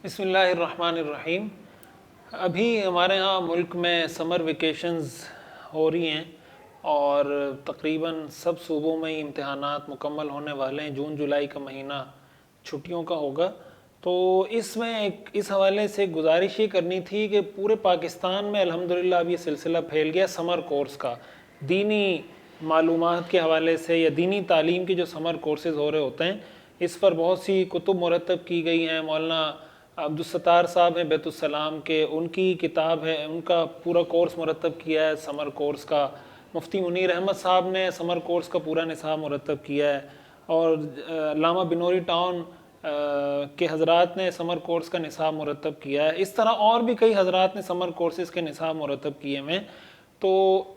بسم اللہ الرحمن الرحیم۔ ابھی ہمارے ہاں ملک میں سمر ویکیشنز ہو رہی ہیں اور تقریباً سب صوبوں میں ہی امتحانات مکمل ہونے والے ہیں۔ جون جولائی کا مہینہ چھٹیوں کا ہوگا، تو اس میں اس حوالے سے گزارش یہ کرنی تھی کہ پورے پاکستان میں الحمدللہ اب یہ سلسلہ پھیل گیا سمر کورس کا، دینی معلومات کے حوالے سے یا دینی تعلیم کے جو سمر کورسز ہو رہے ہوتے ہیں، اس پر بہت سی کتب مرتب کی گئی ہیں۔ مولانا عبدالستار صاحب ہیں بیت السلام کے، ان کی کتاب ہے، ان کا پورا کورس مرتب کیا ہے سمر کورس کا۔ مفتی منیر احمد صاحب نے سمر کورس کا پورا نصاب مرتب کیا ہے، اور علامہ بنوری ٹاؤن کے حضرات نے سمر کورس کا نصاب مرتب کیا ہے۔ اس طرح اور بھی کئی حضرات نے سمر کورسز کے نصاب مرتب کیے ہیں۔ تو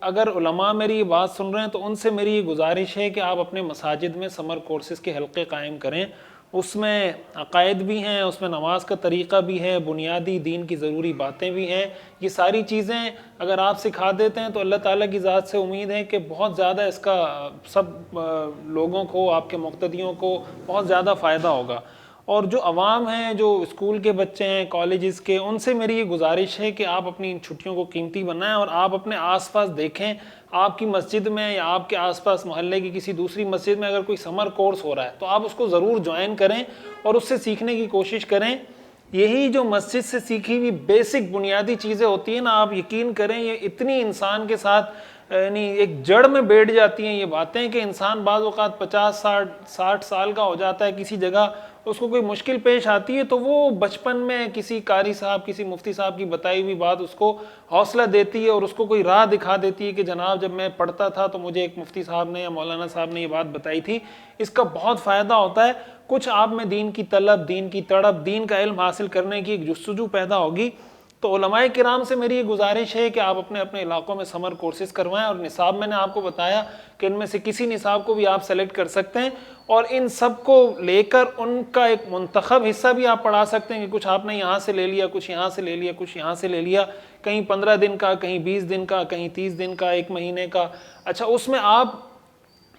اگر علماء میری یہ بات سن رہے ہیں تو ان سے میری یہ گزارش ہے کہ آپ اپنے مساجد میں سمر کورسز کے حلقے قائم کریں۔ اس میں عقائد بھی ہیں، اس میں نماز کا طریقہ بھی ہے، بنیادی دین کی ضروری باتیں بھی ہیں۔ یہ ساری چیزیں اگر آپ سکھا دیتے ہیں تو اللہ تعالیٰ کی ذات سے امید ہے کہ بہت زیادہ اس کا سب لوگوں کو، آپ کے مقتدیوں کو بہت زیادہ فائدہ ہوگا۔ اور جو عوام ہیں، جو اسکول کے بچے ہیں، کالجز کے، ان سے میری یہ گزارش ہے کہ آپ اپنی ان چھٹیوں کو قیمتی بنائیں اور آپ اپنے آس پاس دیکھیں، آپ کی مسجد میں یا آپ کے آس پاس محلے کی کسی دوسری مسجد میں اگر کوئی سمر کورس ہو رہا ہے تو آپ اس کو ضرور جوائن کریں اور اس سے سیکھنے کی کوشش کریں۔ یہی جو مسجد سے سیکھی ہوئی بیسک بنیادی چیزیں ہوتی ہیں نا، آپ یقین کریں یہ اتنی انسان کے ساتھ یعنی ایک جڑ میں بیٹھ جاتی ہیں یہ باتیں کہ انسان بعض اوقات 50 60 سال کا ہو جاتا ہے، کسی جگہ اس کو کوئی مشکل پیش آتی ہے تو وہ بچپن میں کسی قاری صاحب، کسی مفتی صاحب کی بتائی ہوئی بات اس کو حوصلہ دیتی ہے اور اس کو کوئی راہ دکھا دیتی ہے کہ جناب جب میں پڑھتا تھا تو مجھے ایک مفتی صاحب نے یا مولانا صاحب نے یہ بات بتائی تھی۔ اس کا بہت فائدہ ہوتا ہے، کچھ آپ میں دین کی طلب، دین کی تڑپ، دین کا علم حاصل کرنے کی ایک جستجو پیدا ہوگی۔ تو علماء کرام سے میری یہ گزارش ہے کہ آپ اپنے اپنے علاقوں میں سمر کورسز کروائیں، اور نصاب میں نے آپ کو بتایا کہ ان میں سے کسی نصاب کو بھی آپ سلیکٹ کر سکتے ہیں، اور ان سب کو لے کر ان کا ایک منتخب حصہ بھی آپ پڑھا سکتے ہیں کہ کچھ آپ نے یہاں سے لے لیا، کچھ یہاں سے لے لیا، کچھ یہاں سے لے لیا، کہیں 15 دن کا، کہیں 20 دن کا، کہیں 30 دن کا، ایک مہینے کا۔ اچھا، اس میں آپ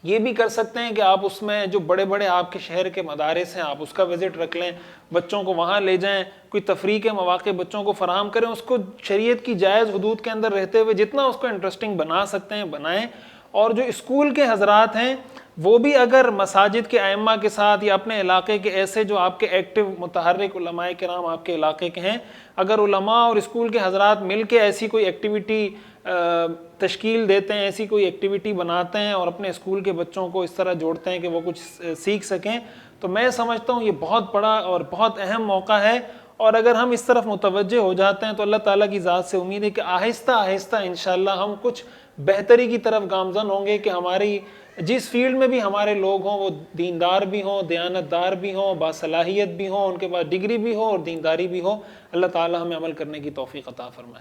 یہ بھی کر سکتے ہیں کہ آپ اس میں جو بڑے بڑے آپ کے شہر کے مدارس ہیں آپ اس کا وزٹ رکھ لیں، بچوں کو وہاں لے جائیں، کوئی تفریح کے مواقع بچوں کو فراہم کریں، اس کو شریعت کی جائز حدود کے اندر رہتے ہوئے جتنا اس کو انٹرسٹنگ بنا سکتے ہیں بنائیں۔ اور جو اسکول کے حضرات ہیں وہ بھی اگر مساجد کے ائمہ کے ساتھ یا اپنے علاقے کے ایسے جو آپ کے ایکٹیو متحرک علماء کرام آپ کے علاقے کے ہیں، اگر علماء اور اسکول کے حضرات مل کے ایسی کوئی ایکٹیویٹی تشکیل دیتے ہیں، ایسی کوئی ایکٹیویٹی بناتے ہیں اور اپنے اسکول کے بچوں کو اس طرح جوڑتے ہیں کہ وہ کچھ سیکھ سکیں، تو میں سمجھتا ہوں یہ بہت بڑا اور بہت اہم موقع ہے۔ اور اگر ہم اس طرف متوجہ ہو جاتے ہیں تو اللہ تعالیٰ کی ذات سے امید ہے کہ آہستہ آہستہ انشاءاللہ ہم کچھ بہتری کی طرف گامزن ہوں گے، کہ ہماری جس فیلڈ میں بھی ہمارے لوگ ہوں وہ دیندار بھی ہوں، دیانتدار بھی ہوں، باصلاحیت بھی ہوں، ان کے پاس ڈگری بھی ہو اور دینداری بھی ہو۔ اللہ تعالیٰ ہمیں عمل کرنے کی توفیق عطا فرمائے۔